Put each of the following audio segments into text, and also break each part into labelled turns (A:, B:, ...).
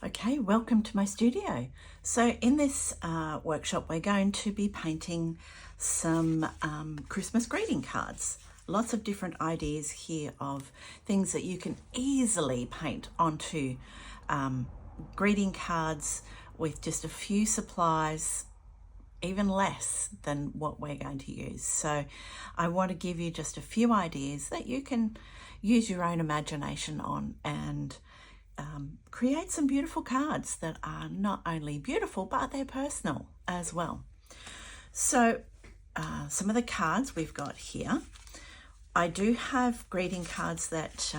A: Okay, welcome to my studio. So in this workshop we're going to be painting some Christmas greeting cards. Lots of different ideas here of things that you can easily paint onto greeting cards with just a few supplies, even less than what we're going to use. So I want to give you just a few ideas that you can use your own imagination on and create some beautiful cards that are not only beautiful, but they're personal as well. So some of the cards we've got here, I do have greeting cards that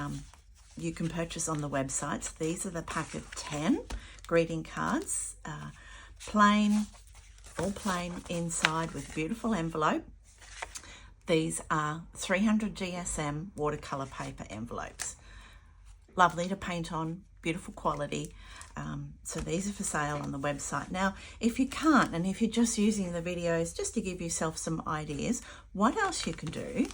A: you can purchase on the website. So these are the pack of 10 greeting cards, all plain inside with beautiful envelope. These are 300 GSM watercolor paper envelopes. Lovely to paint on, beautiful quality. So these are for sale on the website. Now, if you can't, and if you're just using the videos just to give yourself some ideas, what else you can do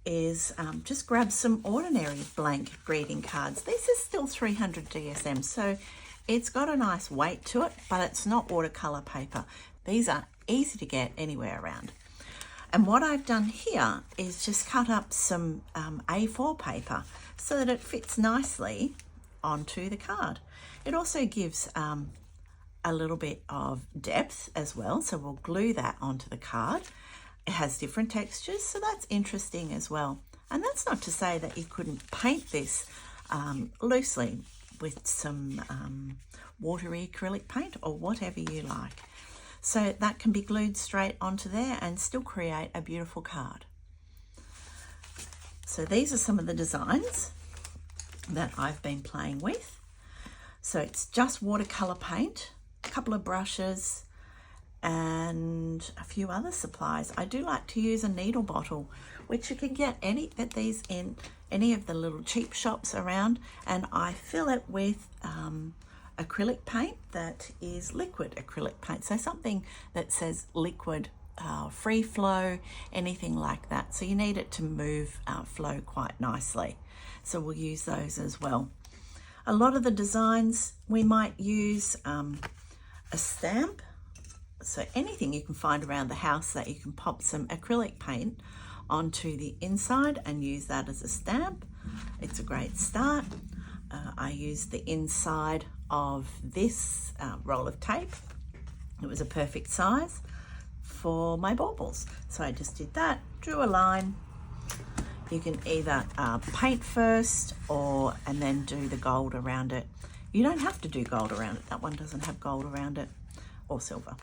A: is just grab some ordinary blank greeting cards. This is still 300 GSM, so it's got a nice weight to it, but it's not watercolor paper. These are easy to get anywhere around. And what I've done here is just cut up some A4 paper so that it fits nicely onto the card. It also gives a little bit of depth as well, so we'll glue that onto the card. It has different textures, so that's interesting as well. And that's not to say that you couldn't paint this loosely with some watery acrylic paint or whatever you like. So that can be glued straight onto there and still create a beautiful card. So these are some of the designs that I've been playing with. So it's just watercolor paint, a couple of brushes, and a few other supplies. I do like to use a needle bottle, which you can get any of the little cheap shops around, and I fill it with acrylic paint that is liquid acrylic paint. So something that says liquid, free flow, anything like that. So you need it to move, flow quite nicely. So we'll use those as well. A lot of the designs we might use a stamp. So anything you can find around the house that you can pop some acrylic paint onto the inside and use that as a stamp. It's a great start. I used the inside of this roll of tape. It was a perfect size for my baubles. So I just did that, drew a line. You can either paint first and then do the gold around it. You don't have to do gold around it. That one doesn't have gold around it, or silver.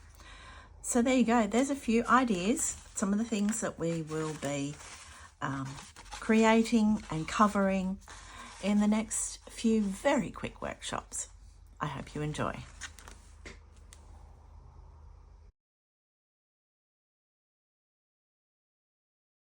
A: So there you go. There's a few ideas, some of the things that we will be creating and covering in the next few very quick workshops. I hope you enjoy.